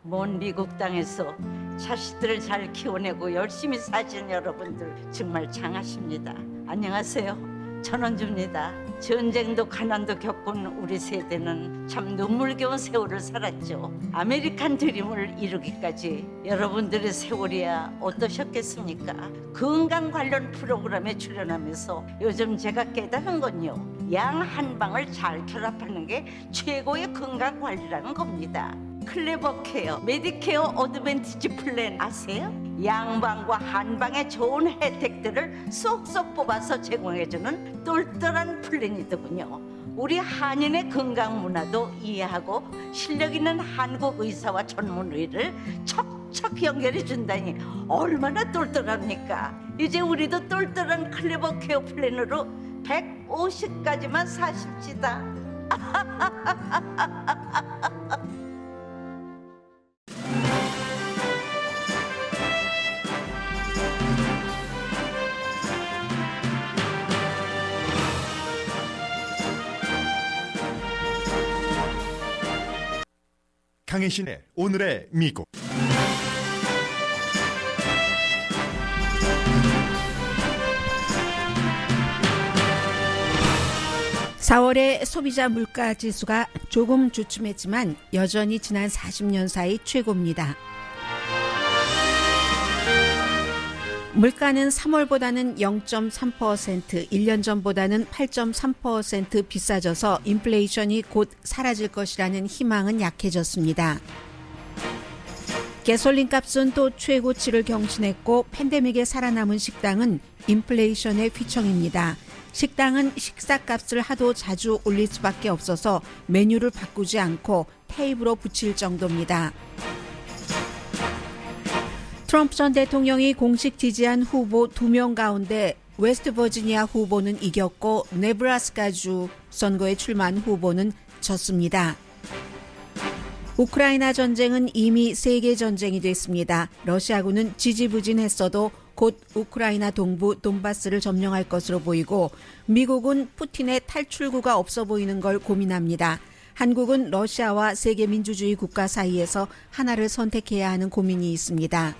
먼 미국 땅에서 자식들을 잘 키워내고 열심히 사신 여러분들 정말 장하십니다. 안녕하세요. 전원주입니다. 전쟁도 가난도 겪은 우리 세대는 참 눈물겨운 세월을 살았죠. 아메리칸 드림을 이루기까지 여러분들의 세월이야 어떠셨겠습니까? 건강 관련 프로그램에 출연하면서 요즘 제가 깨달은 건요, 양 한 방을 잘 결합하는 게 최고의 건강 관리라는 겁니다. 클레버 케어, 메디케어 어드밴티지 플랜 아세요? 양방과 한방의 좋은 혜택들을 쏙쏙 뽑아서 제공해주는 똘똘한 플랜이더군요. 우리 한인의 건강 문화도 이해하고 실력 있는 한국 의사와 전문의를 척척 연결해 준다니 얼마나 똘똘합니까? 이제 우리도 똘똘한 클레버 케어 플랜으로 150까지만 사십시다. 강혜신의 오늘의 미국. (4월의) 소비자 물가 지수가 조금 주춤했지만 여전히 지난 40년 사이 최고입니다. 물가는 3월보다는 0.3%, 1년 전보다는 8.3% 비싸져서 인플레이션이 곧 사라질 것이라는 희망은 약해졌습니다. 가솔린 값은 또 최고치를 경신했고 팬데믹에 살아남은 식당은 인플레이션의 휘청입니다. 식당은 식사값을 하도 자주 올릴 수밖에 없어서 메뉴를 바꾸지 않고 테이블로 붙일 정도입니다. 트럼프 전 대통령이 공식 지지한 후보 2명 가운데 웨스트버지니아 후보는 이겼고 네브라스카주 선거에 출마한 후보는 졌습니다. 우크라이나 전쟁은 이미 세계 전쟁이 됐습니다. 러시아군은 지지부진했어도 곧 우크라이나 동부 돈바스를 점령할 것으로 보이고 미국은 푸틴의 탈출구가 없어 보이는 걸 고민합니다. 한국은 러시아와 세계 민주주의 국가 사이에서 하나를 선택해야 하는 고민이 있습니다.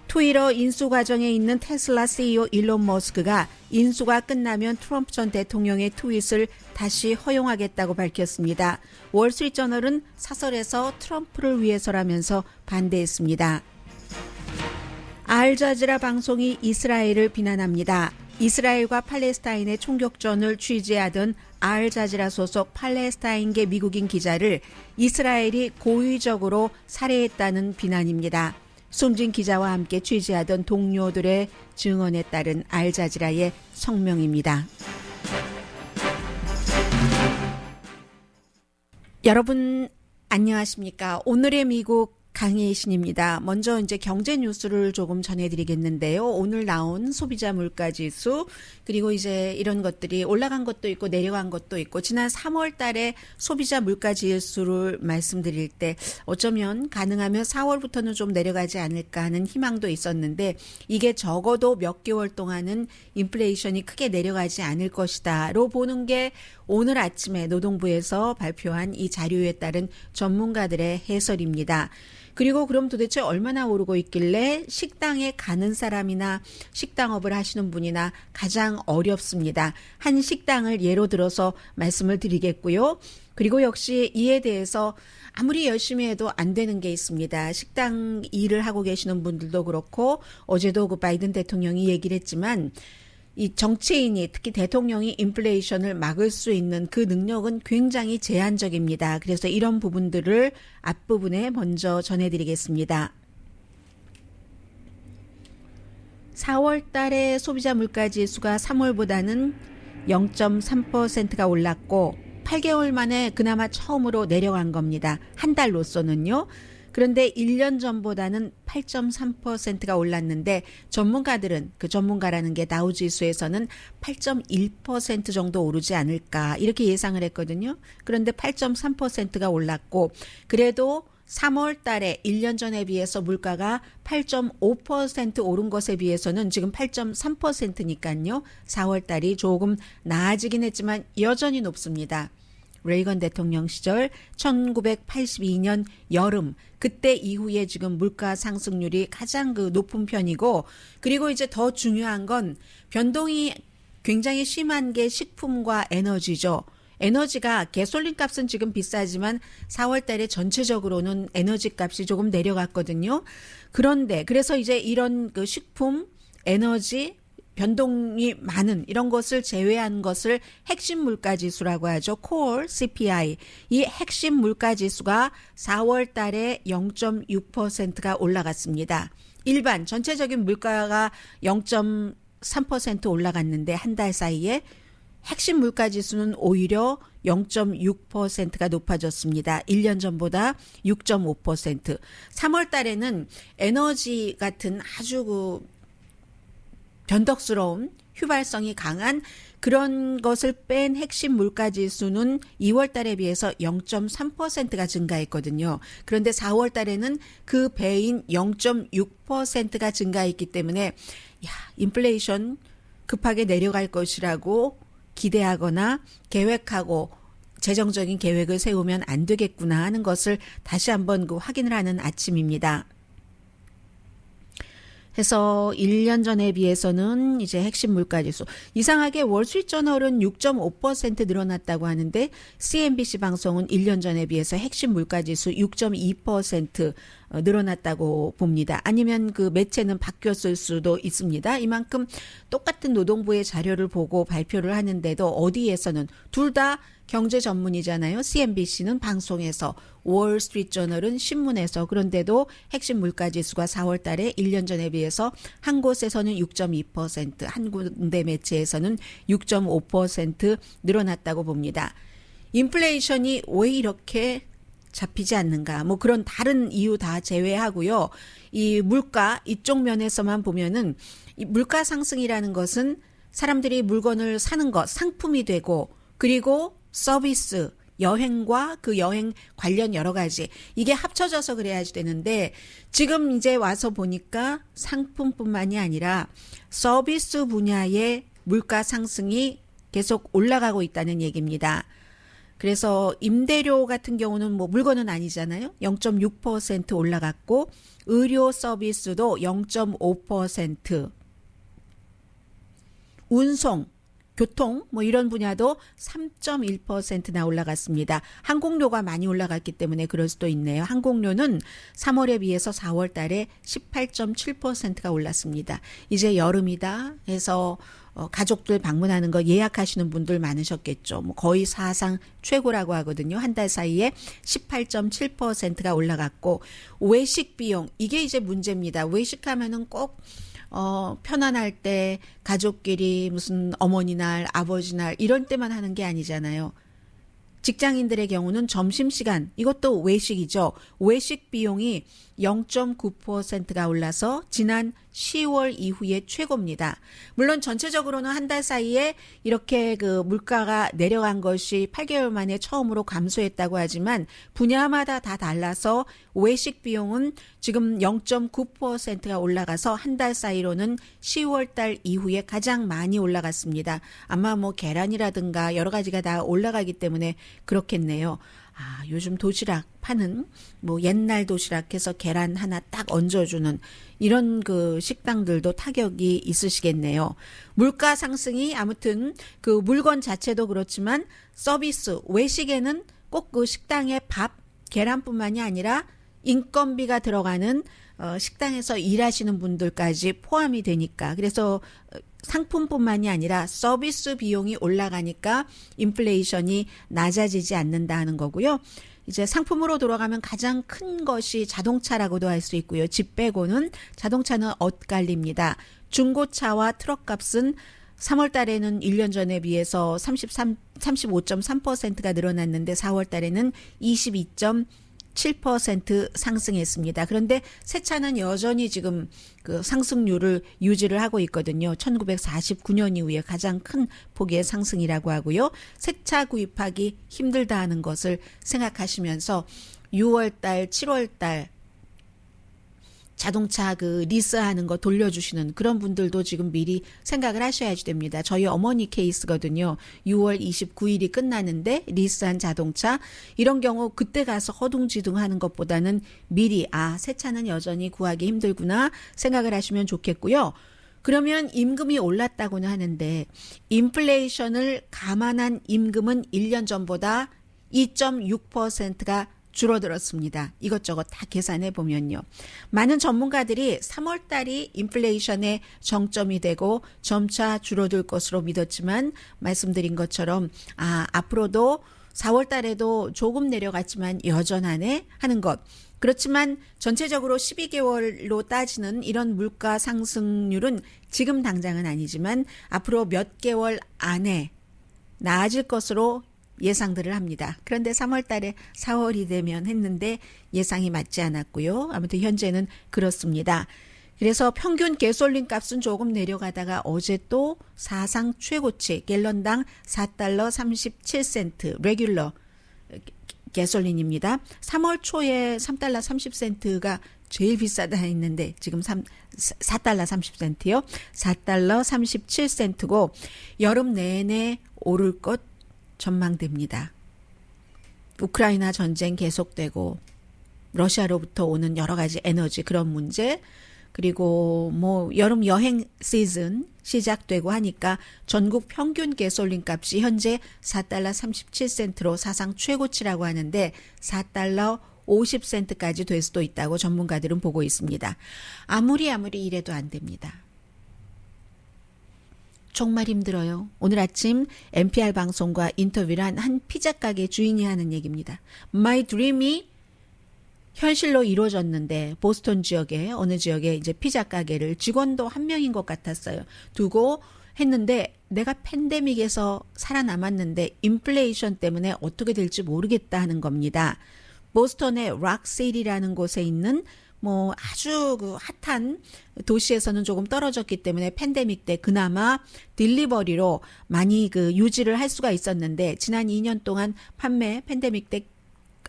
트위터 인수 과정에 있는 테슬라 CEO 일론 머스크가 인수가 끝나면 트럼프 전 대통령의 트윗을 다시 허용하겠다고 밝혔습니다. 월스트리트저널은 사설에서 트럼프를 위해서라면서 반대했습니다. 알자지라 방송이 이스라엘을 비난합니다. 이스라엘과 팔레스타인의 총격전을 취재하던 알자지라 소속 팔레스타인계 미국인 기자를 이스라엘이 고의적으로 살해했다는 비난입니다. 숨진 기자와 함께 취재하던 동료들의 증언에 따른 알자지라의 성명입니다. 여러분 안녕하십니까? 오늘의 미국 강혜신입니다. 먼저 이제 경제 뉴스를 조금 전해드리겠는데요. 오늘 나온 소비자 물가 지수, 그리고 이제 이런 것들이 올라간 것도 있고 내려간 것도 있고, 지난 3월 달에 소비자 물가 지수를 말씀드릴 때 어쩌면 가능하면 4월부터는 좀 내려가지 않을까 하는 희망도 있었는데, 이게 적어도 몇 개월 동안은 인플레이션이 크게 내려가지 않을 것이다로 보는 게 오늘 아침에 노동부에서 발표한 이 자료에 따른 전문가들의 해설입니다. 그리고 그럼 도대체 얼마나 오르고 있길래 식당에 가는 사람이나 식당업을 하시는 분이나 가장 어렵습니다. 한 식당을 예로 들어서 말씀을 드리겠고요. 그리고 역시 이에 대해서 아무리 열심히 해도 안 되는 게 있습니다. 식당 일을 하고 계시는 분들도 그렇고, 어제도 그 바이든 대통령이 얘기를 했지만 이 정치인이, 특히 대통령이 인플레이션을 막을 수 있는 그 능력은 굉장히 제한적입니다. 그래서 이런 부분들을 앞부분에 먼저 전해드리겠습니다. 4월 달에 소비자 물가 지수가 3월보다는 0.3%가 올랐고 8개월 만에 그나마 처음으로 내려간 겁니다. 한 달로서는요. 그런데 1년 전보다는 8.3%가 올랐는데 전문가들은, 그 전문가라는 게 다우지수에서는 8.1% 정도 오르지 않을까 이렇게 예상을 했거든요. 그런데 8.3%가 올랐고, 그래도 3월 달에 1년 전에 비해서 물가가 8.5% 오른 것에 비해서는 지금 8.3%니까요. 4월 달이 조금 나아지긴 했지만 여전히 높습니다. 레이건 대통령 시절 1982년 여름 그때 이후에 지금 물가 상승률이 가장 그 높은 편이고 그리고 이제 더 중요한 건 변동이 굉장히 심한 게 식품과 에너지죠. 에너지가 가솔린 값은 지금 비싸지만 4월 달에 전체적으로는 에너지 값이 조금 내려갔거든요. 그런데 그래서 이제 이런 그 식품, 에너지 변동이 많은 이런 것을 제외한 것을 핵심 물가 지수라고 하죠. Core CPI. 이 핵심 물가 지수가 4월 달에 0.6%가 올라갔습니다. 일반 전체적인 물가가 0.3% 올라갔는데 한 달 사이에 핵심 물가 지수는 오히려 0.6%가 높아졌습니다. 1년 전보다 6.5%. 3월 달에는 에너지 같은 아주 그 변덕스러운 휘발성이 강한 그런 것을 뺀 핵심 물가 지수는 2월 달에 비해서 0.3%가 증가했거든요. 그런데 4월 달에는 그 배인 0.6%가 증가했기 때문에 인플레이션 급하게 내려갈 것이라고 기대하거나 계획하고 재정적인 계획을 세우면 안 되겠구나 하는 것을 다시 한번 그 확인을 하는 아침입니다. 해서 1년 전에 비해서는 이제 핵심 물가지수 이상하게 월스트리트저널은 6.5% 늘어났다고 하는데 CNBC 방송은 1년 전에 비해서 핵심 물가지수 6.2% 늘어났다고 봅니다. 아니면 그 매체는 바뀌었을 수도 있습니다. 이만큼 똑같은 노동부의 자료를 보고 발표를 하는데도 어디에서는 둘 다 경제 전문이잖아요. CNBC는 방송에서, 월스트리트저널은 신문에서. 그런데도 핵심 물가지수가 4월 달에 1년 전에 비해서 한 곳에서는 6.2%, 한 군데 매체에서는 6.5% 늘어났다고 봅니다. 인플레이션이 왜 이렇게 잡히지 않는가? 뭐 그런 다른 이유 다 제외하고요. 이 물가 이쪽 면에서만 보면은 이 물가 상승이라는 것은 사람들이 물건을 사는 것, 상품이 되고 그리고 서비스, 여행과 그 여행 관련 여러 가지 이게 합쳐져서 그래야지 되는데 지금 이제 와서 보니까 상품뿐만이 아니라 서비스 분야의 물가 상승이 계속 올라가고 있다는 얘기입니다. 그래서 임대료 같은 경우는 뭐 물건은 아니잖아요. 0.6% 올라갔고 의료 서비스도 0.5%, 운송, 교통 뭐 이런 분야도 3.1%나 올라갔습니다. 항공료가 많이 올라갔기 때문에 그럴 수도 있네요. 항공료는 3월에 비해서 4월 달에 18.7%가 올랐습니다. 이제 여름이다 해서 가족들 방문하는 거 예약하시는 분들 많으셨겠죠. 뭐 거의 사상 최고라고 하거든요. 한 달 사이에 18.7%가 올라갔고 외식 비용 이게 이제 문제입니다. 외식하면은 꼭 편안할 때 가족끼리 무슨 어머니 날, 아버지 날 이런 때만 하는 게 아니잖아요. 직장인들의 경우는 점심시간 이것도 외식이죠. 외식 비용이 0.9%가 올라서 지난 10월 이후에 최고입니다. 물론 전체적으로는 한 달 사이에 이렇게 그 물가가 내려간 것이 8개월 만에 처음으로 감소했다고 하지만 분야마다 다 달라서 외식 비용은 지금 0.9%가 올라가서 한 달 사이로는 10월 달 이후에 가장 많이 올라갔습니다. 아마 뭐 계란이라든가 여러 가지가 다 올라가기 때문에 그렇겠네요. 요즘 도시락 파는 뭐 옛날 도시락해서 계란 하나 딱 얹어주는 이런 그 식당들도 타격이 있으시겠네요. 물가 상승이 아무튼 그 물건 자체도 그렇지만 서비스, 외식에는 꼭 그 식당의 밥, 계란뿐만이 아니라 인건비가 들어가는 식당에서 일하시는 분들까지 포함이 되니까 그래서 상품뿐만이 아니라 서비스 비용이 올라가니까 인플레이션이 낮아지지 않는다는 거고요. 이제 상품으로 돌아가면 가장 큰 것이 자동차라고도 할 수 있고요. 집 빼고는 자동차는 엇갈립니다. 중고차와 트럭 값은 3월 달에는 1년 전에 비해서 35.3%가 늘어났는데 4월 달에는 22.7% 상승했습니다. 그런데 새 차는 여전히 지금 그 상승률을 유지를 하고 있거든요. 1949년 이후에 가장 큰 폭의 상승이라고 하고요. 새 차 구입하기 힘들다 하는 것을 생각하시면서 6월 달, 7월 달 자동차 그 리스하는 거 돌려주시는 그런 분들도 지금 미리 생각을 하셔야지 됩니다. 저희 어머니 케이스거든요. 6월 29일이 끝나는데 리스한 자동차 이런 경우 그때 가서 허둥지둥 하는 것보다는 미리 새 차는 여전히 구하기 힘들구나 생각을 하시면 좋겠고요. 그러면 임금이 올랐다고는 하는데 인플레이션을 감안한 임금은 1년 전보다 2.6%가 줄어들었습니다. 이것저것 다 계산해 보면요. 많은 전문가들이 3월 달이 인플레이션의 정점이 되고 점차 줄어들 것으로 믿었지만 말씀드린 것처럼 앞으로도 4월 달에도 조금 내려갔지만 여전하네 하는 것. 그렇지만 전체적으로 12개월로 따지는 이런 물가 상승률은 지금 당장은 아니지만 앞으로 몇 개월 안에 나아질 것으로 예상들을 합니다. 그런데 3월 달에 4월이 되면 했는데 예상이 맞지 않았고요. 아무튼 현재는 그렇습니다. 그래서 평균 가솔린 값은 조금 내려가다가 어제 또 사상 최고치 갤런당 4달러 37센트 레귤러 가솔린입니다. 3월 초에 3달러 30센트가 제일 비싸다 했는데 지금 4달러 30센트요. 4달러 37센트고 여름 내내 오를 것 전망됩니다. 우크라이나 전쟁 계속되고 러시아로부터 오는 여러 가지 에너지 그런 문제 그리고 뭐 여름 여행 시즌 시작되고 하니까 전국 평균 가솔린 값이 현재 4달러 37센트로 사상 최고치라고 하는데 4달러 50센트까지 될 수도 있다고 전문가들은 보고 있습니다. 아무리 이래도 안 됩니다. 정말 힘들어요. 오늘 아침 NPR 방송과 인터뷰를 한 피자 가게 주인이 하는 얘기입니다. My dream이 현실로 이루어졌는데 보스턴 지역에 어느 지역에 이제 피자 가게를 직원도 한 명인 것 같았어요. 두고 했는데 내가 팬데믹에서 살아남았는데 인플레이션 때문에 어떻게 될지 모르겠다 하는 겁니다. 보스턴의 락실이라는 곳에 있는 뭐 아주 그 핫한 도시에서는 조금 떨어졌기 때문에 팬데믹 때 그나마 딜리버리로 많이 그 유지를 할 수가 있었는데 지난 2년 동안 판매 팬데믹 때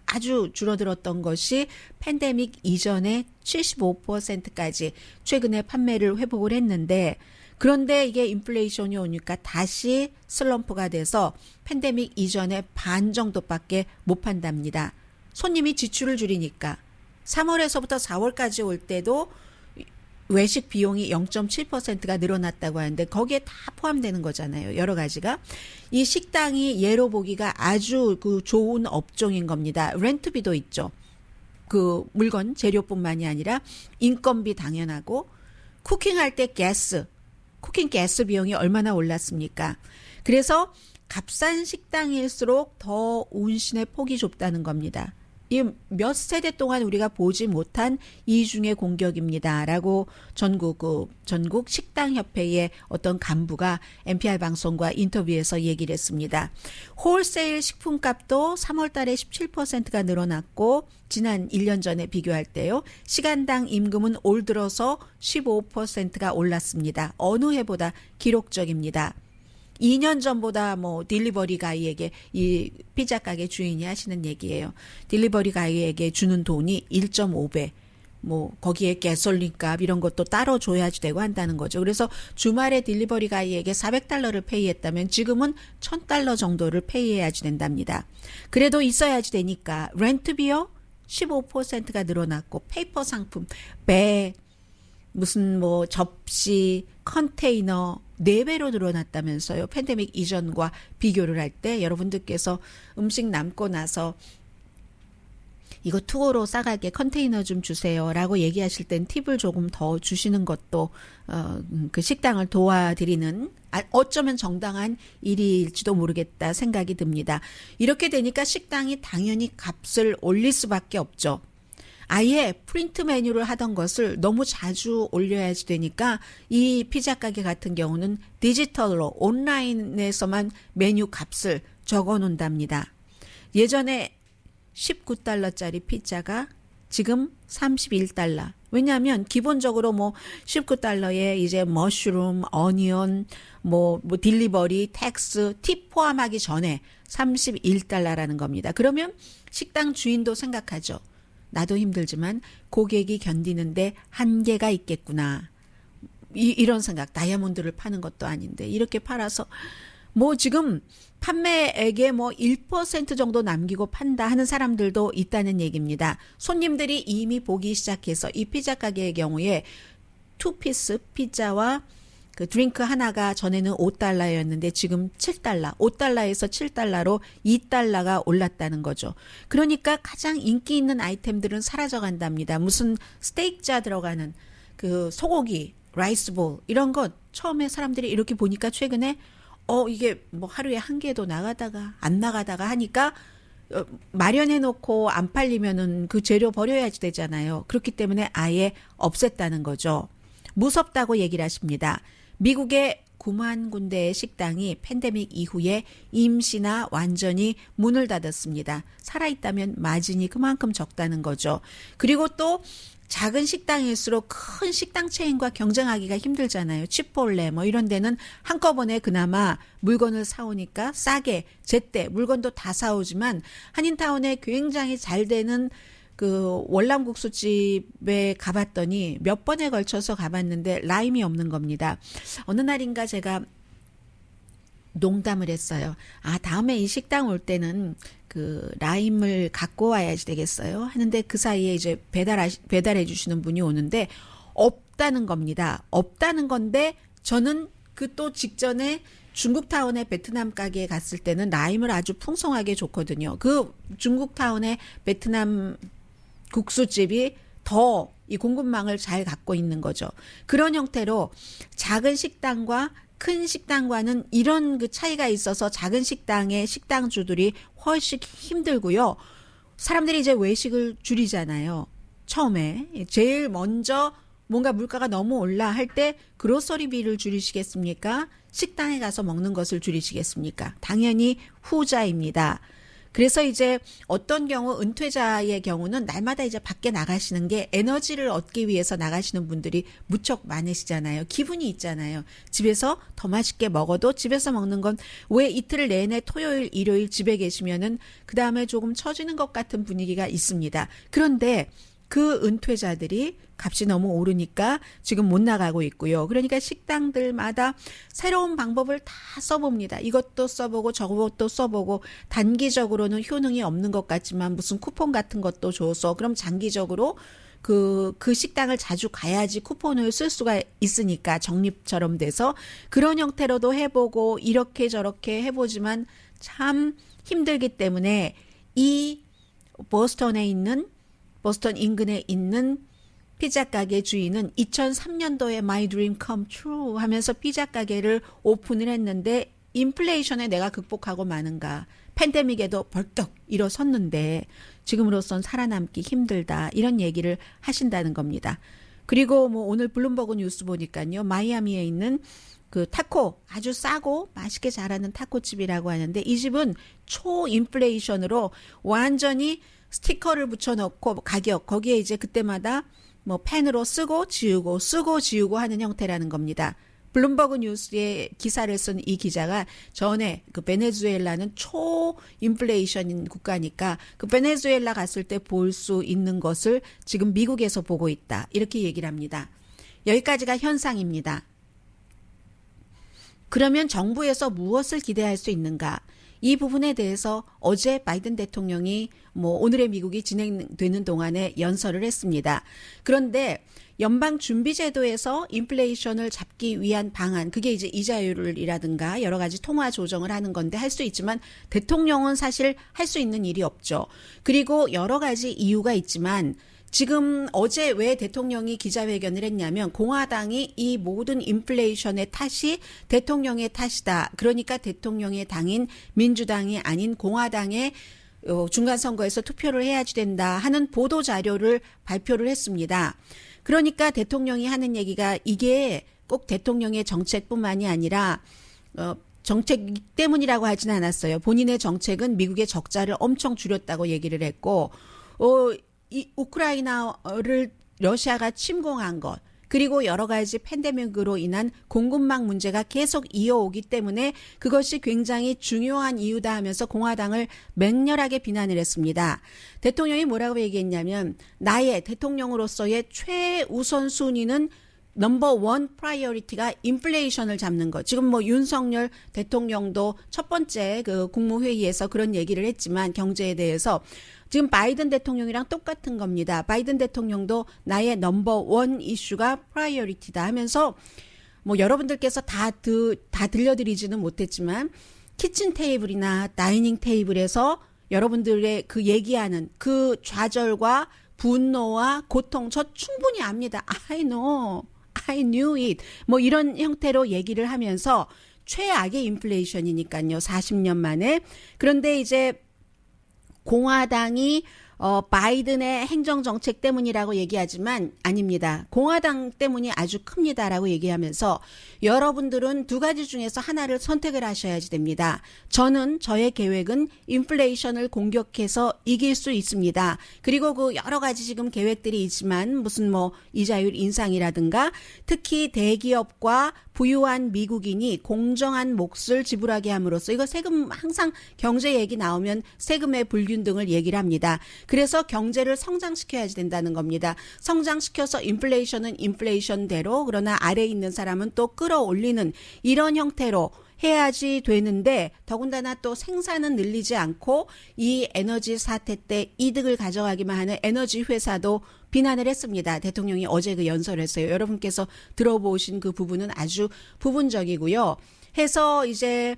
아주 줄어들었던 것이 팬데믹 이전에 75%까지 최근에 판매를 회복을 했는데 그런데 이게 인플레이션이 오니까 다시 슬럼프가 돼서 팬데믹 이전에 반 정도밖에 못 판답니다. 손님이 지출을 줄이니까 3월에서부터 4월까지 올 때도 외식 비용이 0.7%가 늘어났다고 하는데 거기에 다 포함되는 거잖아요. 여러 가지가. 이 식당이 예로 보기가 아주 그 좋은 업종인 겁니다. 렌트비도 있죠. 그 물건 재료뿐만이 아니라 인건비 당연하고 쿠킹할 때 쿠킹 가스 비용이 얼마나 올랐습니까? 그래서 값싼 식당일수록 더 운신의 폭이 좁다는 겁니다. 이 몇 세대 동안 우리가 보지 못한 이중의 공격입니다라고 전국 식당협회의 어떤 간부가 NPR 방송과 인터뷰에서 얘기를 했습니다. 홀세일 식품값도 3월 달에 17%가 늘어났고 지난 1년 전에 비교할 때요. 시간당 임금은 올 들어서 15%가 올랐습니다. 어느 해보다 기록적입니다. 2년 전보다 뭐 딜리버리 가이에게 이 피자 가게 주인이 하시는 얘기예요. 딜리버리 가이에게 주는 돈이 1.5배. 뭐 거기에 가솔린 값 이런 것도 따로 줘야지 되고 한다는 거죠. 그래서 주말에 딜리버리 가이에게 400달러를 페이했다면 지금은 1000달러 정도를 페이해야지 된답니다. 그래도 있어야지 되니까 렌트비요 15%가 늘어났고 페이퍼 상품, 배, 무슨 뭐 접시, 컨테이너 4배로 늘어났다면서요. 팬데믹 이전과 비교를 할 때 여러분들께서 음식 남고 나서 이거 투어로 싸가게 컨테이너 좀 주세요라고 얘기하실 땐 팁을 조금 더 주시는 것도 그 식당을 도와드리는 어쩌면 정당한 일일지도 모르겠다 생각이 듭니다. 이렇게 되니까 식당이 당연히 값을 올릴 수밖에 없죠. 아예 프린트 메뉴를 하던 것을 너무 자주 올려야지 되니까 이 피자 가게 같은 경우는 디지털로 온라인에서만 메뉴 값을 적어 놓는답니다. 예전에 19달러짜리 피자가 지금 31달러. 왜냐하면 기본적으로 뭐 19달러에 이제 머쉬룸, 어니언, 뭐 딜리버리, 텍스, 팁 포함하기 전에 31달러라는 겁니다. 그러면 식당 주인도 생각하죠. 나도 힘들지만 고객이 견디는데 한계가 있겠구나. 이런 생각. 다이아몬드를 파는 것도 아닌데 이렇게 팔아서 뭐 지금 판매액의 뭐 1% 정도 남기고 판다 하는 사람들도 있다는 얘기입니다. 손님들이 이미 보기 시작해서 이 피자 가게의 경우에 투피스 피자와 그 드링크 하나가 전에는 5달러였는데 지금 7달러, 5달러에서 7달러로 2달러가 올랐다는 거죠. 그러니까 가장 인기 있는 아이템들은 사라져 간답니다. 무슨 스테이크자 들어가는 그 소고기, 라이스볼 이런 것 처음에 사람들이 이렇게 보니까 최근에 이게 뭐 하루에 한 개도 나가다가 안 나가다가 하니까 마련해 놓고 안 팔리면은 그 재료 버려야지 되잖아요. 그렇기 때문에 아예 없앴다는 거죠. 무섭다고 얘기를 하십니다. 미국의 9만 군데의 식당이 팬데믹 이후에 임시나 완전히 문을 닫았습니다. 살아있다면 마진이 그만큼 적다는 거죠. 그리고 또 작은 식당일수록 큰 식당 체인과 경쟁하기가 힘들잖아요. 치폴레 뭐 이런 데는 한꺼번에 그나마 물건을 사오니까 싸게 제때 물건도 다 사오지만 한인타운에 굉장히 잘 되는 그 월남국수집에 가봤더니 몇 번에 걸쳐서 가봤는데 라임이 없는 겁니다. 어느 날인가 제가 농담을 했어요. 다음에 이 식당 올 때는 그 라임을 갖고 와야지 되겠어요. 하는데 그 사이에 이제 배달해 주시는 분이 오는데 없다는 겁니다. 없다는 건데 저는 그 또 직전에 중국타운의 베트남 가게에 갔을 때는 라임을 아주 풍성하게 줬거든요. 그 중국타운의 베트남 국수집이 더 이 공급망을 잘 갖고 있는 거죠. 그런 형태로 작은 식당과 큰 식당과는 이런 그 차이가 있어서 작은 식당의 식당주들이 훨씬 힘들고요. 사람들이 이제 외식을 줄이잖아요. 처음에 제일 먼저 뭔가 물가가 너무 올라 할 때 그로서리비를 줄이시겠습니까? 식당에 가서 먹는 것을 줄이시겠습니까? 당연히 후자입니다. 그래서 이제 어떤 경우 은퇴자의 경우는 날마다 이제 밖에 나가시는 게 에너지를 얻기 위해서 나가시는 분들이 무척 많으시잖아요. 기분이 있잖아요. 집에서 더 맛있게 먹어도 집에서 먹는 건 왜 이틀 내내 토요일, 일요일 집에 계시면은 그 다음에 조금 처지는 것 같은 분위기가 있습니다. 그런데 그 은퇴자들이 값이 너무 오르니까 지금 못 나가고 있고요. 그러니까 식당들마다 새로운 방법을 다 써봅니다. 이것도 써보고 저것도 써보고 단기적으로는 효능이 없는 것 같지만 무슨 쿠폰 같은 것도 줘서 그럼 장기적으로 그 식당을 자주 가야지 쿠폰을 쓸 수가 있으니까 적립처럼 돼서 그런 형태로도 해보고 이렇게 저렇게 해보지만 참 힘들기 때문에 이 보스턴 인근에 있는 피자 가게 주인은 2003년도에 My Dream Come True 하면서 피자 가게를 오픈을 했는데 인플레이션에 내가 극복하고 마는가. 팬데믹에도 벌떡 일어섰는데 지금으로선 살아남기 힘들다. 이런 얘기를 하신다는 겁니다. 그리고 뭐 오늘 블룸버그 뉴스 보니까요. 마이애미에 있는 그 타코 아주 싸고 맛있게 잘하는 타코집이라고 하는데 이 집은 초인플레이션으로 완전히 스티커를 붙여놓고 가격 거기에 이제 그때마다 뭐 펜으로 쓰고 지우고 하는 형태라는 겁니다. 블룸버그 뉴스에 기사를 쓴 이 기자가 전에 그 베네수엘라는 초인플레이션인 국가니까 그 베네수엘라 갔을 때 볼 수 있는 것을 지금 미국에서 보고 있다. 이렇게 얘기를 합니다. 여기까지가 현상입니다. 그러면 정부에서 무엇을 기대할 수 있는가? 이 부분에 대해서 어제 바이든 대통령이 뭐 오늘의 미국이 진행되는 동안에 연설을 했습니다. 그런데 연방준비제도에서 인플레이션을 잡기 위한 방안, 그게 이제 이자율이라든가 여러 가지 통화 조정을 하는 건데 할 수 있지만 대통령은 사실 할 수 있는 일이 없죠. 그리고 여러 가지 이유가 있지만 지금 어제 왜 대통령이 기자회견을 했냐면 공화당이 이 모든 인플레이션의 탓이 대통령의 탓이다. 그러니까 대통령의 당인 민주당이 아닌 공화당의 중간선거에서 투표를 해야지 된다 하는 보도자료를 발표를 했습니다. 그러니까 대통령이 하는 얘기가 이게 꼭 대통령의 정책뿐만이 아니라 정책 때문이라고 하진 않았어요. 본인의 정책은 미국의 적자를 엄청 줄였다고 얘기를 했고 이 우크라이나를 러시아가 침공한 것 그리고 여러 가지 팬데믹으로 인한 공급망 문제가 계속 이어오기 때문에 그것이 굉장히 중요한 이유다 하면서 공화당을 맹렬하게 비난을 했습니다. 대통령이 뭐라고 얘기했냐면 나의 대통령으로서의 최우선 순위는 넘버 원 프라이어리티가 인플레이션을 잡는 것. 지금 뭐 윤석열 대통령도 첫 번째 그 국무회의에서 그런 얘기를 했지만 경제에 대해서 지금 바이든 대통령이랑 똑같은 겁니다. 바이든 대통령도 나의 넘버 원 이슈가 프라이어리티다 하면서 뭐 여러분들께서 다 들려드리지는 못했지만 키친 테이블이나 다이닝 테이블에서 여러분들의 그 얘기하는 그 좌절과 분노와 고통 저 충분히 압니다. I know. I knew it. 뭐 이런 형태로 얘기를 하면서 최악의 인플레이션이니까요. 40년 만에. 그런데 이제 공화당이 바이든의 행정정책 때문이라고 얘기하지만 아닙니다. 공화당 때문이 아주 큽니다라고 얘기하면서 여러분들은 두 가지 중에서 하나를 선택을 하셔야지 됩니다. 저는 저의 계획은 인플레이션을 공격해서 이길 수 있습니다. 그리고 그 여러 가지 지금 계획들이 있지만 무슨 뭐 이자율 인상이라든가 특히 대기업과 부유한 미국인이 공정한 몫을 지불하게 함으로써 이거 세금 항상 경제 얘기 나오면 세금의 불균등을 얘기를 합니다. 그래서 경제를 성장시켜야지 된다는 겁니다. 성장시켜서 인플레이션은 인플레이션대로 그러나 아래에 있는 사람은 또 끌어올리는 이런 형태로 해야지 되는데 더군다나 또 생산은 늘리지 않고 이 에너지 사태 때 이득을 가져가기만 하는 에너지 회사도 비난을 했습니다. 대통령이 어제 그 연설을 했어요. 여러분께서 들어보신 그 부분은 아주 부분적이고요. 해서 이제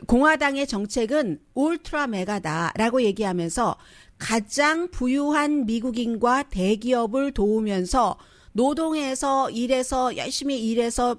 공화당의 정책은 울트라 메가다라고 얘기하면서 가장 부유한 미국인과 대기업을 도우면서 노동해서 일해서 열심히 일해서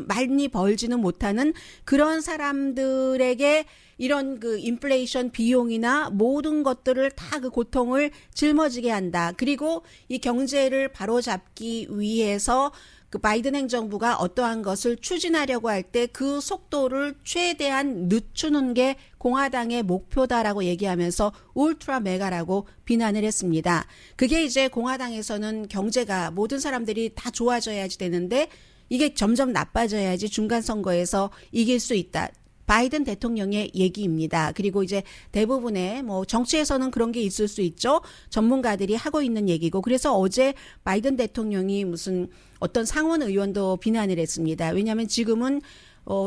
많이 벌지는 못하는 그런 사람들에게 이런 그 인플레이션 비용이나 모든 것들을 다 그 고통을 짊어지게 한다. 그리고 이 경제를 바로잡기 위해서 그 바이든 행정부가 어떠한 것을 추진하려고 할 때 그 속도를 최대한 늦추는 게 공화당의 목표다라고 얘기하면서 울트라 메가라고 비난을 했습니다. 그게 이제 공화당에서는 경제가 모든 사람들이 다 좋아져야지 되는데 이게 점점 나빠져야지 중간 선거에서 이길 수 있다. 바이든 대통령의 얘기입니다. 그리고 이제 대부분의 뭐 정치에서는 그런 게 있을 수 있죠. 전문가들이 하고 있는 얘기고 그래서 어제 바이든 대통령이 무슨 어떤 상원 의원도 비난을 했습니다. 왜냐하면 지금은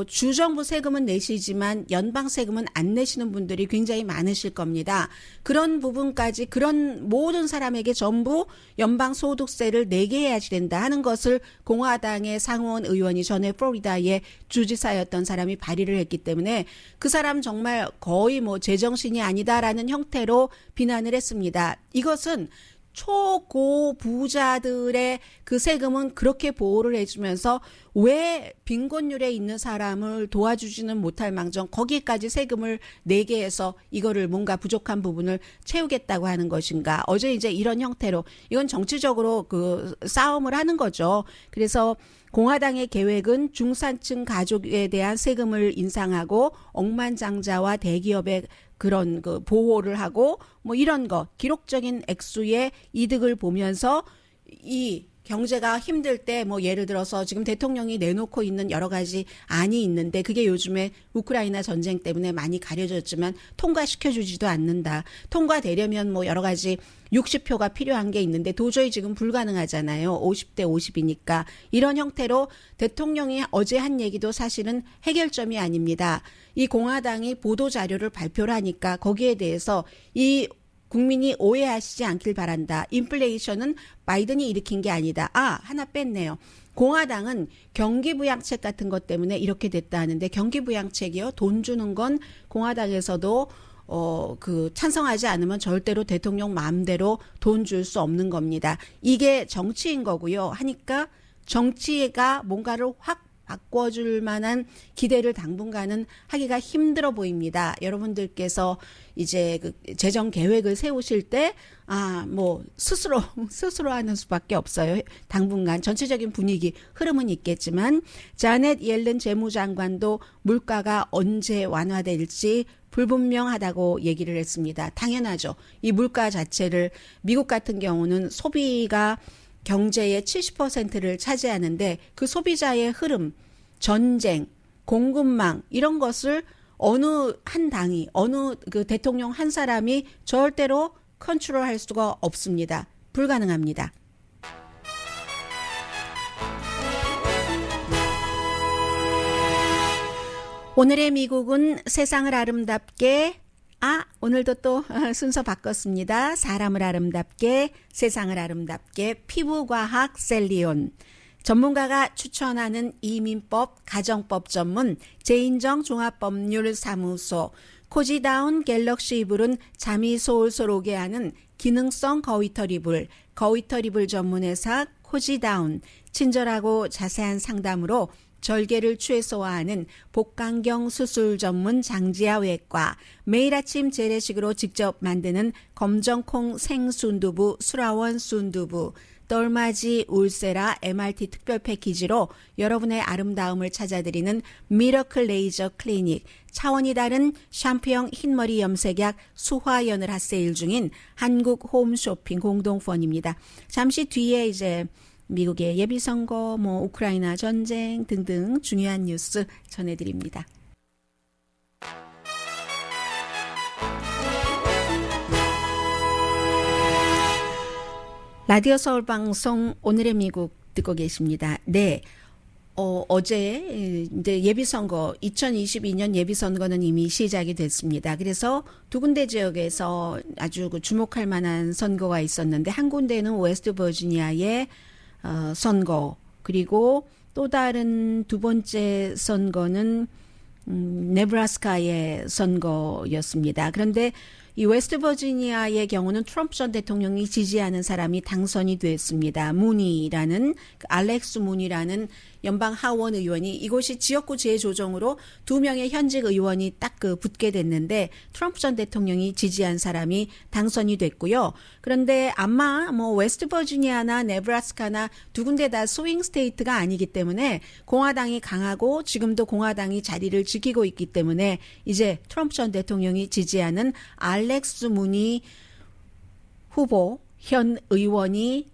주정부 세금은 내시지만 연방 세금은 안 내시는 분들이 굉장히 많으실 겁니다. 그런 부분까지 그런 모든 사람에게 전부 연방 소득세를 내게 해야지 된다 하는 것을 공화당의 상원 의원이 전에 플로리다의 주지사였던 사람이 발의를 했기 때문에 그 사람 정말 거의 뭐 제정신이 아니다라는 형태로 비난을 했습니다. 이것은 초고 부자들의 그 세금은 그렇게 보호를 해주면서 왜 빈곤율에 있는 사람을 도와주지는 못할 망정 거기까지 세금을 내게 해서 이거를 뭔가 부족한 부분을 채우겠다고 하는 것인가. 어제 이제 이런 형태로 이건 정치적으로 그 싸움을 하는 거죠. 그래서 공화당의 계획은 중산층 가족에 대한 세금을 인상하고 억만장자와 대기업의 그런 그 보호를 하고 뭐 이런 거 기록적인 액수의 이득을 보면서 이 경제가 힘들 때 뭐 예를 들어서 지금 대통령이 내놓고 있는 여러 가지 안이 있는데 그게 요즘에 우크라이나 전쟁 때문에 많이 가려졌지만 통과시켜주지도 않는다. 통과되려면 뭐 여러 가지 60표가 필요한 게 있는데 도저히 지금 불가능하잖아요. 50대 50이니까. 이런 형태로 대통령이 어제 한 얘기도 사실은 해결점이 아닙니다. 이 공화당이 보도자료를 발표를 하니까 거기에 대해서 이 국민이 오해하시지 않길 바란다. 인플레이션은 바이든이 일으킨 게 아니다. 하나 뺐네요. 공화당은 경기부양책 같은 것 때문에 이렇게 됐다 하는데 경기부양책이요. 돈 주는 건 공화당에서도 찬성하지 않으면 절대로 대통령 마음대로 돈 줄 수 없는 겁니다. 이게 정치인 거고요. 하니까 정치가 뭔가를 확 바꿔줄 만한 기대를 당분간은 하기가 힘들어 보입니다. 여러분들께서 이제 그 재정 계획을 세우실 때, 뭐, 스스로 하는 수밖에 없어요. 당분간 전체적인 분위기, 흐름은 있겠지만, 자넷 옐런 재무장관도 물가가 언제 완화될지 불분명하다고 얘기를 했습니다. 당연하죠. 이 물가 자체를 미국 같은 경우는 소비가 경제의 70%를 차지하는데 그 소비자의 흐름, 전쟁, 공급망 이런 것을 어느 한 당이 어느 그 대통령 한 사람이 절대로 컨트롤할 수가 없습니다. 불가능합니다. 오늘의 미국은 세상을 아름답게 오늘도 또 순서 바꿨습니다. 사람을 아름답게, 세상을 아름답게, 피부과학 셀리온. 전문가가 추천하는 이민법, 가정법 전문 제인정 종합법률사무소, 코지다운 갤럭시 이불은 잠이 솔솔 오게 하는 기능성 거위털 이불, 거위털 이불 전문회사 코지다운, 친절하고 자세한 상담으로 절개를 최소화하는 복강경 수술 전문 장지아 외과, 매일 아침 재래식으로 직접 만드는 검정콩 생순두부 수라원 순두부, 떨맞이 울세라 MRT 특별 패키지로 여러분의 아름다움을 찾아드리는 미러클 레이저 클리닉, 차원이 다른 샴푸형 흰머리 염색약 수화연을 핫세일 중인 한국 홈쇼핑 공동펀입니다. 잠시 뒤에 이제 미국의 예비선거, 우크라이나 전쟁 등등 중요한 뉴스 전해드립니다. 라디오 서울 방송 오늘의 미국 듣고 계십니다. 네. 어제 이제 예비선거 2022년 예비선거는 이미 시작이 됐습니다. 그래서 두 군데 지역에서 아주 주목할 만한 선거가 있었는데 한 군데는 웨스트 버지니아의 선거, 그리고 또 다른 두 번째 선거는 네브라스카의 선거였습니다. 그런데 이 웨스트 버지니아의 경우는 트럼프 전 대통령이 지지하는 사람이 당선이 됐습니다. 무니라는 알렉스 무니라는 연방 하원 의원이, 이곳이 지역구 재조정으로 2명의 현직 의원이 딱 붙게 됐는데 트럼프 전 대통령이 지지한 사람이 당선이 됐고요. 그런데 아마 웨스트 버지니아나 네브라스카나 두 군데 다 스윙 스테이트가 아니기 때문에 공화당이 강하고 지금도 공화당이 자리를 지키고 있기 때문에 이제 트럼프 전 대통령이 지지하는 알렉스 무니 후보 현 의원이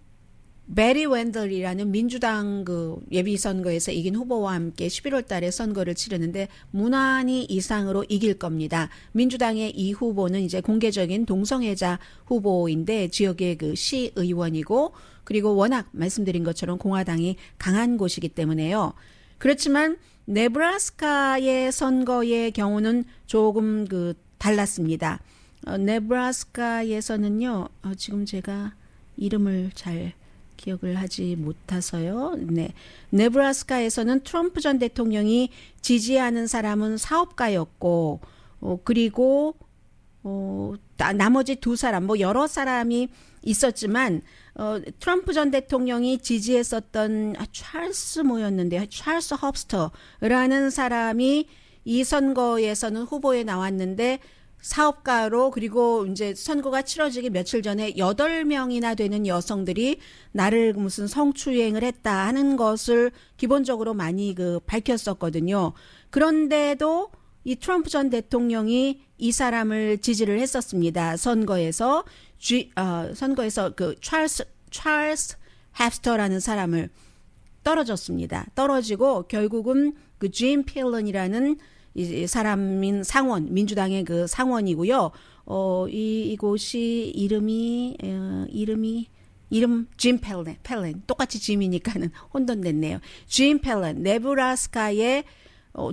베리 웬덜이라는 민주당 예비선거에서 이긴 후보와 함께 11월 달에 선거를 치르는데 무난히 이상으로 이길 겁니다. 민주당의 이 후보는 이제 공개적인 동성애자 후보인데 지역의 시의원이고, 그리고 워낙 말씀드린 것처럼 공화당이 강한 곳이기 때문에요. 그렇지만 네브라스카의 선거의 경우는 조금 달랐습니다. 네브라스카에서는요, 지금 제가 이름을 잘 기억을 하지 못해서요. 네. 네브라스카에서는 트럼프 전 대통령이 지지하는 사람은 사업가였고, 그리고, 나머지 두 사람, 여러 사람이 있었지만, 트럼프 전 대통령이 지지했었던 찰스 헙스터라는 사람이 이 선거에서는 후보에 나왔는데, 사업가로, 그리고 이제 선거가 치러지기 며칠 전에 8명이나 되는 여성들이 나를 무슨 성추행을 했다 하는 것을 기본적으로 많이 밝혔었거든요. 그런데도 이 트럼프 전 대통령이 이 사람을 지지를 했었습니다. 선거에서 찰스 헵스터라는 사람을 떨어졌습니다. 떨어지고 결국은 짐 필런이라는 이 사람인 상원, 민주당의 상원이고요. 이곳이 이름 짐 펠렌. 똑같이 짐이니까는 혼돈됐네요. 짐 펠렌, 네브라스카의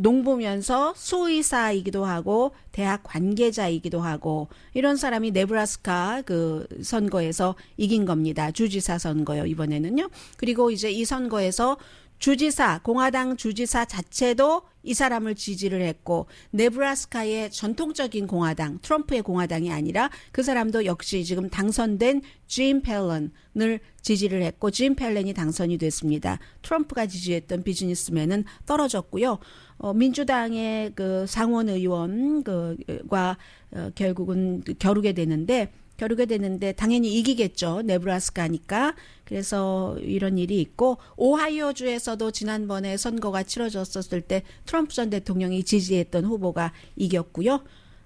농부면서 수의사이기도 하고 대학 관계자이기도 하고 이런 사람이 네브라스카 선거에서 이긴 겁니다. 주지사 선거요, 이번에는요. 그리고 이제 이 선거에서 공화당 주지사 자체도 이 사람을 지지를 했고, 네브라스카의 전통적인 공화당, 트럼프의 공화당이 아니라 그 사람도 역시 지금 당선된 짐 펠런을 지지를 했고, 짐 펠런이 당선이 됐습니다. 트럼프가 지지했던 비즈니스맨은 떨어졌고요. 민주당의 상원 의원과 결국은 겨루게 되는데 당연히 이기겠죠. 네브라스카니까. 그래서 이런 일이 있고, 오하이오주에서도 지난번에 선거가 치러졌었을 때 트럼프 전 대통령이 지지했던 후보가 이겼고요.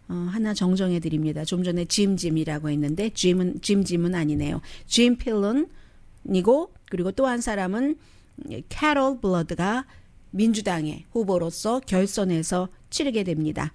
하나 정정해 드립니다. 좀 전에 짐이라고 했는데 짐은 아니네요. 짐 필런 이고 그리고 또 한 사람은 캐롤 블러드가 민주당의 후보로서 결선에서 치르게 됩니다.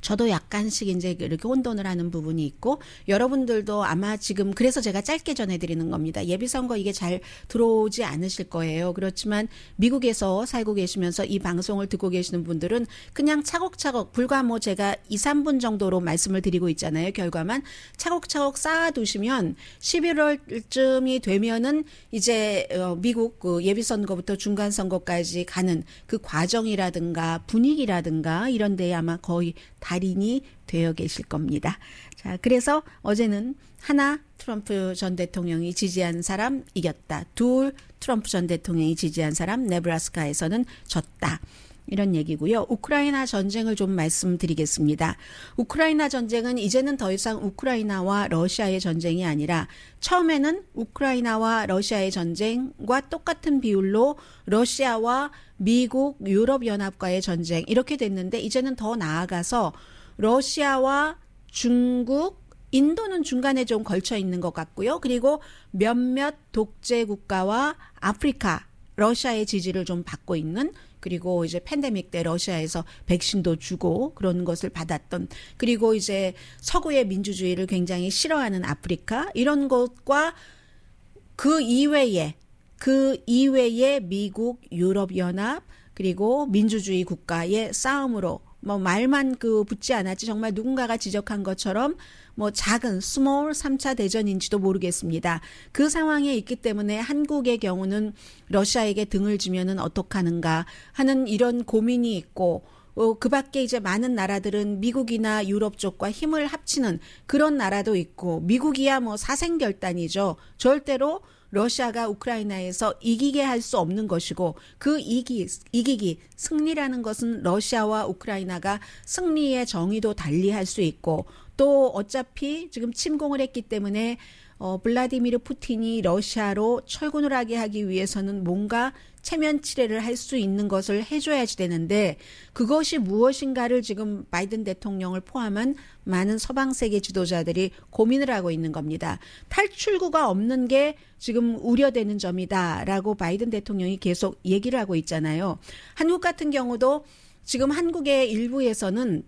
저도 약간씩 이제 이렇게 혼돈을 하는 부분이 있고 여러분들도 아마 지금 그래서 제가 짧게 전해드리는 겁니다. 예비선거 이게 잘 들어오지 않으실 거예요. 그렇지만 미국에서 살고 계시면서 이 방송을 듣고 계시는 분들은 그냥 차곡차곡 불과 뭐 제가 2, 3분 정도로 말씀을 드리고 있잖아요. 결과만 차곡차곡 쌓아두시면 11월쯤이 되면은 이제 미국 그 예비선거부터 중간선거까지 가는 그 과정이라든가 분위기라든가 이런 데에 아마 거의 달인이 되어 계실 겁니다. 자, 그래서 어제는 하나, 트럼프 전 대통령이 지지한 사람 이겼다. 둘, 트럼프 전 대통령이 지지한 사람 네브라스카에서는 졌다. 이런 얘기고요. 우크라이나 전쟁을 좀 말씀드리겠습니다. 우크라이나 전쟁은 이제는 더 이상 우크라이나와 러시아의 전쟁이 아니라 처음에는 우크라이나와 러시아의 전쟁과 똑같은 비율로 러시아와 미국, 유럽연합과의 전쟁 이렇게 됐는데 이제는 더 나아가서 러시아와 중국, 인도는 중간에 좀 걸쳐 있는 것 같고요. 그리고 몇몇 독재 국가와 아프리카, 러시아의 지지를 좀 받고 있는 그리고 이제 팬데믹 때 러시아에서 백신도 주고 그런 것을 받았던 그리고 이제 서구의 민주주의를 굉장히 싫어하는 아프리카 이런 것과 그 이외에 미국, 유럽연합 그리고 민주주의 국가의 싸움으로 뭐 말만 붙지 않았지 정말 누군가가 지적한 것처럼 뭐 작은 스몰 3차 대전인지도 모르겠습니다. 그 상황에 있기 때문에 한국의 경우는 러시아에게 등을 주면은 어떡하는가 하는 이런 고민이 있고 그 밖에 이제 많은 나라들은 미국이나 유럽 쪽과 힘을 합치는 그런 나라도 있고 미국이야 뭐 사생결단이죠. 절대로 러시아가 우크라이나에서 이기게 할 수 없는 것이고 그 이기기 승리라는 것은 러시아와 우크라이나가 승리의 정의도 달리할 수 있고 또 어차피 지금 침공을 했기 때문에 블라디미르 푸틴이 러시아로 철군을 하게 하기 위해서는 뭔가 체면 치레를 할 수 있는 것을 해줘야지 되는데 그것이 무엇인가를 지금 바이든 대통령을 포함한 많은 서방 세계 지도자들이 고민을 하고 있는 겁니다. 탈출구가 없는 게 지금 우려되는 점이다라고 바이든 대통령이 계속 얘기를 하고 있잖아요. 한국 같은 경우도 지금 한국의 일부에서는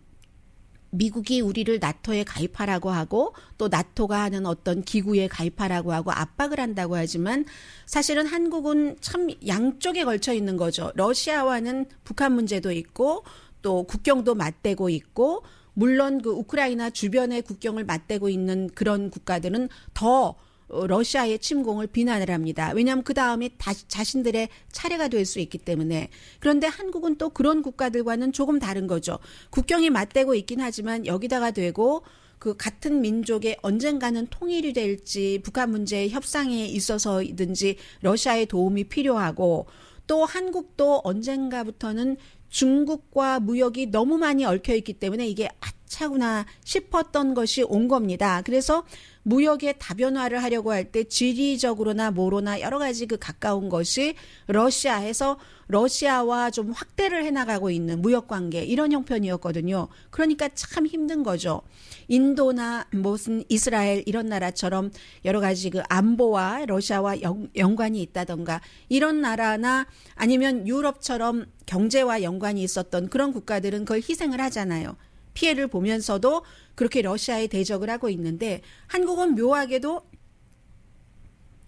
미국이 우리를 나토에 가입하라고 하고 또 나토가 하는 어떤 기구에 가입하라고 하고 압박을 한다고 하지만 사실은 한국은 참 양쪽에 걸쳐 있는 거죠. 러시아와는 북한 문제도 있고 또 국경도 맞대고 있고 물론 그 우크라이나 주변의 국경을 맞대고 있는 그런 국가들은 더 러시아의 침공을 비난을 합니다. 왜냐하면 그 다음에 자신들의 차례가 될 수 있기 때문에. 그런데 한국은 또 그런 국가들과는 조금 다른 거죠. 국경이 맞대고 있긴 하지만 여기다가 되고 그 같은 민족의 언젠가는 통일이 될지 북한 문제 협상에 있어서든지 러시아의 도움이 필요하고 또 한국도 언젠가부터는 중국과 무역이 너무 많이 얽혀있기 때문에 이게 아차구나 싶었던 것이 온 겁니다. 그래서 무역의 다변화를 하려고 할 때 지리적으로나 뭐로나 여러 가지 그 가까운 것이 러시아에서 러시아와 좀 확대를 해나가고 있는 무역관계 이런 형편이었거든요. 그러니까 참 힘든 거죠. 인도나 무슨 이스라엘 이런 나라처럼 여러 가지 그 안보와 러시아와 연관이 있다던가 이런 나라나 아니면 유럽처럼 경제와 연관이 있었던 그런 국가들은 그걸 희생을 하잖아요. 피해를 보면서도 그렇게 러시아에 대적을 하고 있는데 한국은 묘하게도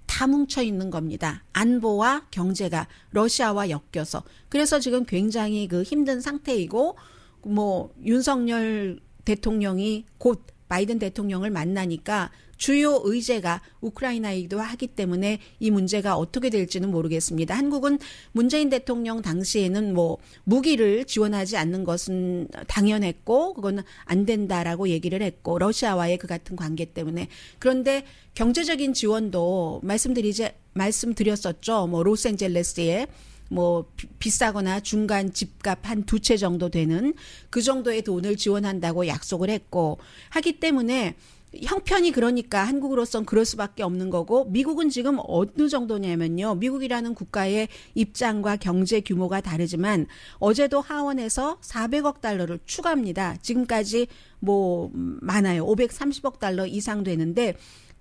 다 뭉쳐 있는 겁니다. 안보와 경제가 러시아와 엮여서. 그래서 지금 굉장히 그 힘든 상태이고 뭐 윤석열 대통령이 곧 바이든 대통령을 만나니까 주요 의제가 우크라이나이기도 하기 때문에 이 문제가 어떻게 될지는 모르겠습니다. 한국은 문재인 대통령 당시에는 뭐 무기를 지원하지 않는 것은 당연했고 그거는 안 된다라고 얘기를 했고 러시아와의 그 같은 관계 때문에. 그런데 경제적인 지원도 말씀드렸었죠. 뭐 로스앤젤레스에 뭐 비싸거나 중간 집값 한 2채 정도 되는 그 정도의 돈을 지원한다고 약속을 했고 하기 때문에 형편이 그러니까 한국으로선 그럴 수밖에 없는 거고 미국은 지금 어느 정도냐면요. 미국이라는 국가의 입장과 경제 규모가 다르지만 어제도 하원에서 400억 달러를 추가합니다. 지금까지 뭐 많아요. 530억 달러 이상 되는데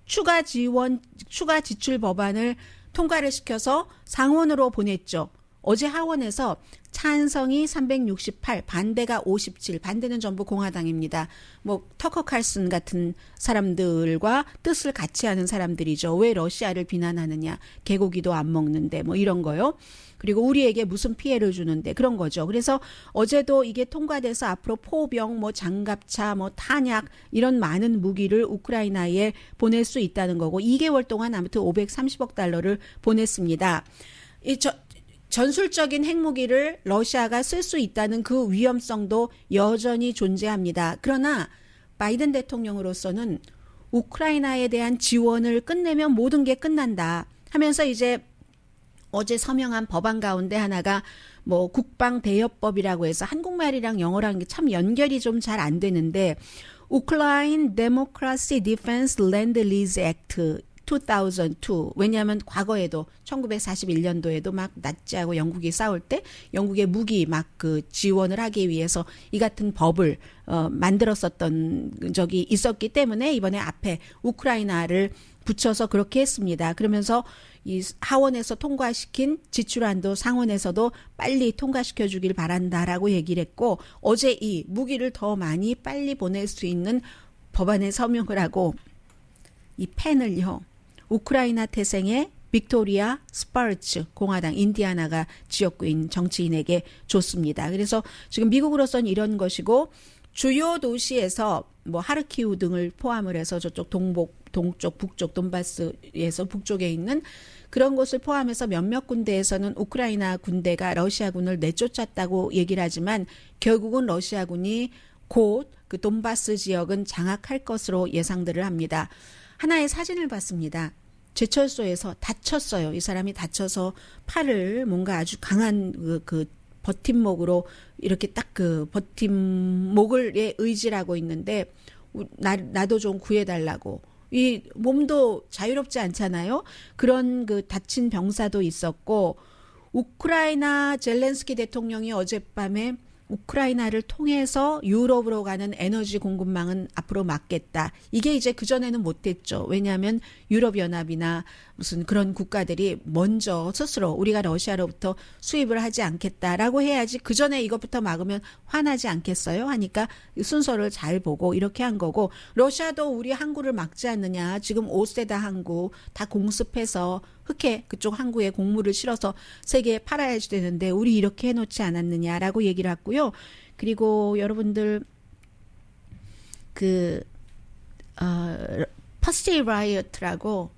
추가 지원, 추가 지출 법안을 통과를 시켜서 상원으로 보냈죠. 어제 하원에서 찬성이 368, 반대가 57, 반대는 전부 공화당입니다. 뭐 터커 칼슨 같은 사람들과 뜻을 같이 하는 사람들이죠. 왜 러시아를 비난하느냐, 개고기도 안 먹는데 뭐 이런 거요. 그리고 우리에게 무슨 피해를 주는데 그런 거죠. 그래서 어제도 이게 통과돼서 앞으로 포병, 뭐 장갑차, 뭐 탄약 이런 많은 무기를 우크라이나에 보낼 수 있다는 거고 2개월 동안 아무튼 530억 달러를 보냈습니다. 전술적인 핵무기를 러시아가 쓸 수 있다는 그 위험성도 여전히 존재합니다. 그러나 바이든 대통령으로서는 우크라이나에 대한 지원을 끝내면 모든 게 끝난다 하면서 이제 어제 서명한 법안 가운데 하나가 뭐 국방대여법이라고 해서 한국말이랑 영어랑 참 연결이 좀 잘 안 되는데 Ukraine Democracy Defense Land Lease Act 2002. 왜냐하면 과거에도 1941년도에도 막 나치하고 영국이 싸울 때 영국의 무기 막 그 지원을 하기 위해서 이 같은 법을 만들었었던 적이 있었기 때문에 이번에 앞에 우크라이나를 붙여서 그렇게 했습니다. 그러면서 이 하원에서 통과시킨 지출안도 상원에서도 빨리 통과시켜 주길 바란다라고 얘기를 했고 어제 이 무기를 더 많이 빨리 보낼 수 있는 법안에 서명을 하고 이 펜을요. 우크라이나 태생의 빅토리아 스파르츠 공화당 인디아나가 지역구인 정치인에게 줬습니다. 그래서 지금 미국으로서는 이런 것이고 주요 도시에서 뭐 하르키우 등을 포함을 해서 저쪽 동쪽, 북쪽 돈바스에서 북쪽에 있는 그런 곳을 포함해서 몇몇 군데에서는 우크라이나 군대가 러시아군을 내쫓았다고 얘기를 하지만 결국은 러시아군이 곧 그 돈바스 지역은 장악할 것으로 예상들을 합니다. 하나의 사진을 봤습니다. 제철소에서 다쳤어요. 이 사람이 다쳐서 팔을 뭔가 아주 강한 그 버팀목으로 이렇게 딱 그 버팀목을 의지하고 있는데 나도 좀 구해달라고. 이 몸도 자유롭지 않잖아요. 그런 그 다친 병사도 있었고 우크라이나 젤렌스키 대통령이 어젯밤에 우크라이나를 통해서 유럽으로 가는 에너지 공급망은 앞으로 막겠다. 이게 이제 그전에는 못했죠. 왜냐하면 유럽연합이나 무슨 그런 국가들이 먼저 스스로 우리가 러시아로부터 수입을 하지 않겠다라고 해야지 그전에 이것부터 막으면 화나지 않겠어요? 하니까 순서를 잘 보고 이렇게 한 거고 러시아도 우리 항구를 막지 않느냐. 지금 5세다 항구 다 공습해서 흑해 그쪽 항구에 곡물을 실어서 세계에 팔아야지 되는데 우리 이렇게 해놓지 않았느냐라고 얘기를 했고요. 그리고 여러분들 퍼시 라이어트라고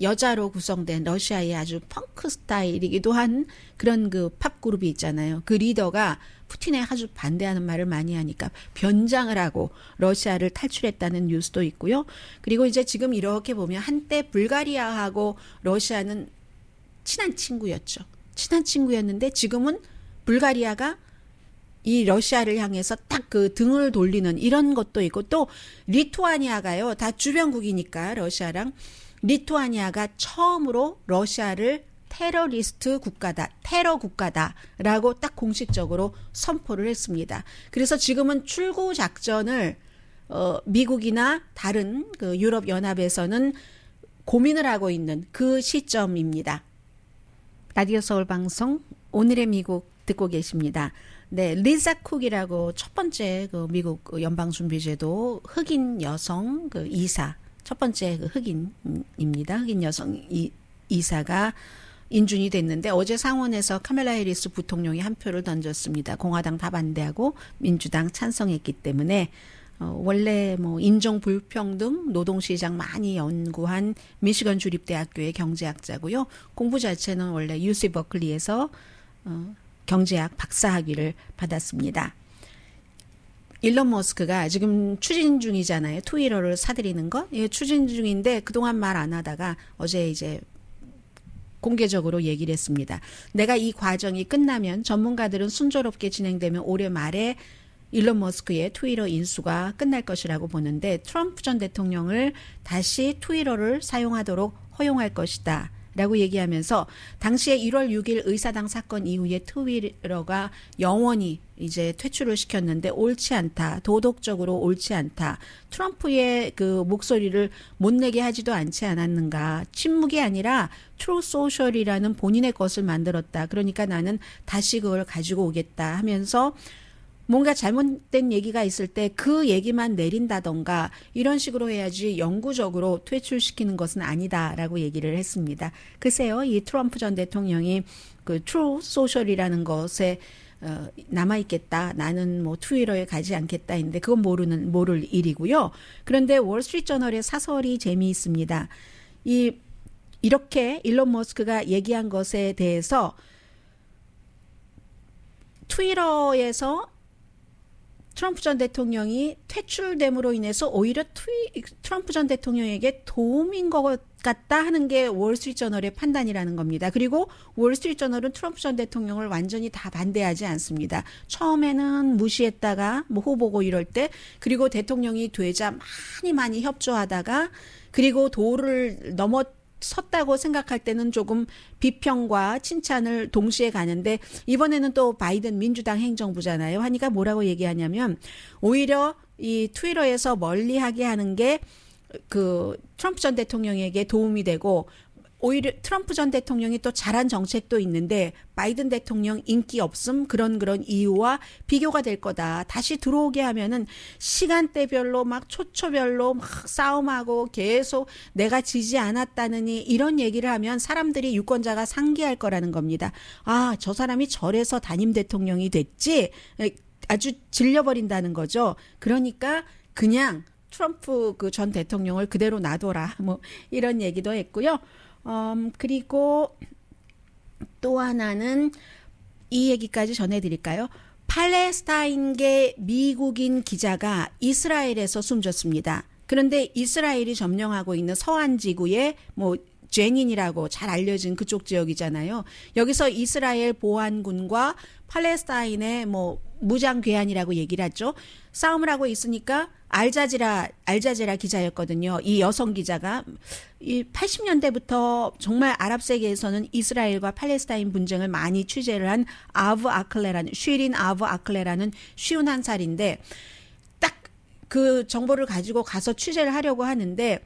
여자로 구성된 러시아의 아주 펑크 스타일이기도 한 그런 그 팝 그룹이 있잖아요. 그 리더가 푸틴에 아주 반대하는 말을 많이 하니까 변장을 하고 러시아를 탈출했다는 뉴스도 있고요. 그리고 이제 지금 이렇게 보면 한때 불가리아하고 러시아는 친한 친구였죠. 친한 친구였는데 지금은 불가리아가 이 러시아를 향해서 딱 그 등을 돌리는 이런 것도 있고 또 리투아니아가요. 다 주변국이니까 러시아랑 리투아니아가 처음으로 러시아를 테러리스트 국가다, 테러 국가다라고 딱 공식적으로 선포를 했습니다. 그래서 지금은 출구 작전을 미국이나 다른 그 유럽 연합에서는 고민을 하고 있는 그 시점입니다. 라디오 서울 방송 오늘의 미국 듣고 계십니다. 네, 리사 쿡이라고 첫 번째 그 미국 연방준비제도 흑인 여성 그 이사 첫 번째 그 흑인입니다. 흑인 여성 이사가 인준이 됐는데 어제 상원에서 카멜라 해리스 부통령이 한 표를 던졌습니다. 공화당 다 반대하고 민주당 찬성했기 때문에 원래 뭐 인종 불평등 노동시장 많이 연구한 미시건 주립대학교의 경제학자고요. 공부 자체는 원래 UC 버클리에서 경제학 박사학위를 받았습니다. 일론 머스크가 지금 추진 중이잖아요. 트위터를 사들이는 것. 예, 추진 중인데 그동안 말 안 하다가 어제 이제 공개적으로 얘기를 했습니다. 내가 이 과정이 끝나면 전문가들은 순조롭게 진행되면 올해 말에 일론 머스크의 트위터 인수가 끝날 것이라고 보는데 트럼프 전 대통령을 다시 트위터를 사용하도록 허용할 것이다. 라고 얘기하면서 당시에 1월 6일 의사당 사건 이후에 트위터가 영원히 이제 퇴출을 시켰는데 옳지 않다. 도덕적으로 옳지 않다. 트럼프의 그 목소리를 못 내게 하지도 않지 않았는가. 침묵이 아니라 트루 소셜이라는 본인의 것을 만들었다. 그러니까 나는 다시 그걸 가지고 오겠다 하면서 뭔가 잘못된 얘기가 있을 때 그 얘기만 내린다던가 이런 식으로 해야지 영구적으로 퇴출시키는 것은 아니다라고 얘기를 했습니다. 글쎄요, 이 트럼프 전 대통령이 그 트루 소셜이라는 것에 남아있겠다. 나는 뭐 트위터에 가지 않겠다 했는데 그건 모를 일이고요. 그런데 월스트리트저널의 사설이 재미있습니다. 이렇게 일론 머스크가 얘기한 것에 대해서 트위터에서 트럼프 전 대통령이 퇴출됨으로 인해서 오히려 트럼프 전 대통령에게 도움인 것 같다 하는 게 월스트리트저널의 판단이라는 겁니다. 그리고 월스트리트저널은 트럼프 전 대통령을 완전히 다 반대하지 않습니다. 처음에는 무시했다가 뭐 호보고 이럴 때 그리고 대통령이 되자 많이 협조하다가 그리고 도를 섰다고 생각할 때는 조금 비평과 칭찬을 동시에 가는데 이번에는 또 바이든 민주당 행정부잖아요. 하니까 뭐라고 얘기하냐면 오히려 이 트위터에서 멀리하게 하는 게 그 트럼프 전 대통령에게 도움이 되고 오히려 트럼프 전 대통령이 또 잘한 정책도 있는데 바이든 대통령 인기 없음 그런 이유와 비교가 될 거다. 다시 들어오게 하면은 시간대별로 막 초초별로 막 싸움하고 계속 내가 지지 않았다느니 이런 얘기를 하면 사람들이 유권자가 상기할 거라는 겁니다. 아, 저 사람이 저래서 단임 대통령이 됐지. 아주 질려버린다는 거죠. 그러니까 그냥 트럼프 그 전 대통령을 그대로 놔둬라. 뭐 이런 얘기도 했고요. 그리고 또 하나는 이 얘기까지 전해드릴까요? 팔레스타인계 미국인 기자가 이스라엘에서 숨졌습니다. 그런데 이스라엘이 점령하고 있는 서한 지구의 뭐 제닌이라고 잘 알려진 그쪽 지역이잖아요. 여기서 이스라엘 보안군과 팔레스타인의 뭐 무장 괴한이라고 얘기를 하죠. 싸움을 하고 있으니까 알자지라 기자였거든요. 이 여성 기자가 이 80년대부터 정말 아랍 세계에서는 이스라엘과 팔레스타인 분쟁을 많이 취재를 한 쉬린 아브 아클레라는 51살인데 딱 그 정보를 가지고 가서 취재를 하려고 하는데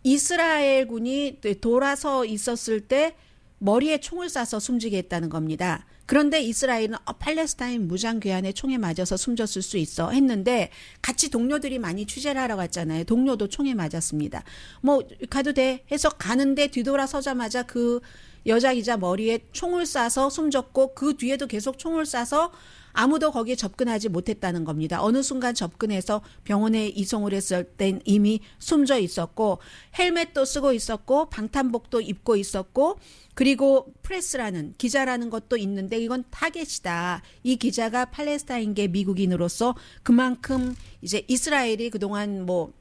이스라엘군이 돌아서 있었을 때 머리에 총을 쏴서 숨지게 했다는 겁니다. 그런데 이스라엘은 팔레스타인 무장 괴한에 총에 맞아서 숨졌을 수 있어 했는데 같이 동료들이 많이 취재를 하러 갔잖아요. 동료도 총에 맞았습니다. 뭐 가도 돼 해서 가는데 뒤돌아서자마자 그 여자 기자 머리에 총을 쏴서 숨졌고 그 뒤에도 계속 총을 쏴서 아무도 거기에 접근하지 못했다는 겁니다. 어느 순간 접근해서 병원에 이송을 했을 땐 이미 숨져 있었고 헬멧도 쓰고 있었고 방탄복도 입고 있었고 그리고 프레스라는 기자라는 것도 있는데 이건 타겟이다. 이 기자가 팔레스타인계 미국인으로서 그만큼 이제 이스라엘이 그동안 뭐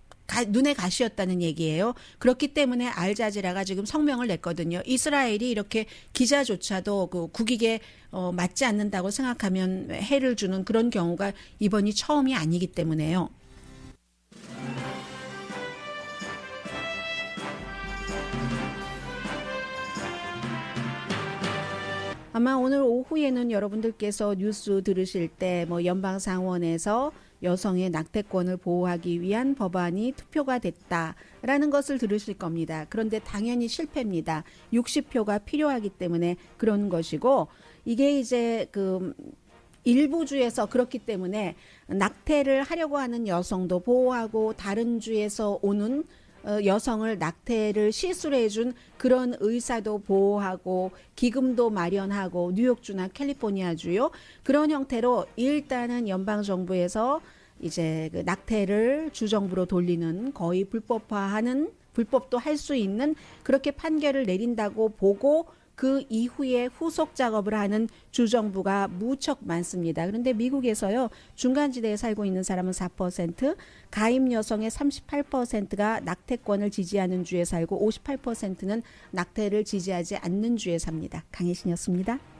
눈의 가시였다는 얘기예요. 그렇기 때문에 알자지라가 지금 성명을 냈거든요. 이스라엘이 이렇게 기자조차도 그 국익에 맞지 않는다고 생각하면 해를 주는 그런 경우가 이번이 처음이 아니기 때문에요. 아마 오늘 오후에는 여러분들께서 뉴스 들으실 때 뭐 연방상원에서 여성의 낙태권을 보호하기 위한 법안이 투표가 됐다라는 것을 들으실 겁니다. 그런데 당연히 실패입니다. 60표가 필요하기 때문에 그런 것이고 이게 이제 그 일부 주에서 그렇기 때문에 낙태를 하려고 하는 여성도 보호하고 다른 주에서 오는 여성을 낙태를 시술을 해준 그런 의사도 보호하고 기금도 마련하고 뉴욕주나 캘리포니아주요. 그런 형태로 일단은 연방정부에서 이제 그 낙태를 주정부로 돌리는 거의 불법화하는 불법도 할 수 있는 그렇게 판결을 내린다고 보고 그 이후에 후속 작업을 하는 주정부가 무척 많습니다. 그런데 미국에서요. 중간지대에 살고 있는 사람은 4%, 가임 여성의 38%가 낙태권을 지지하는 주에 살고 58%는 낙태를 지지하지 않는 주에 삽니다. 강혜신이었습니다.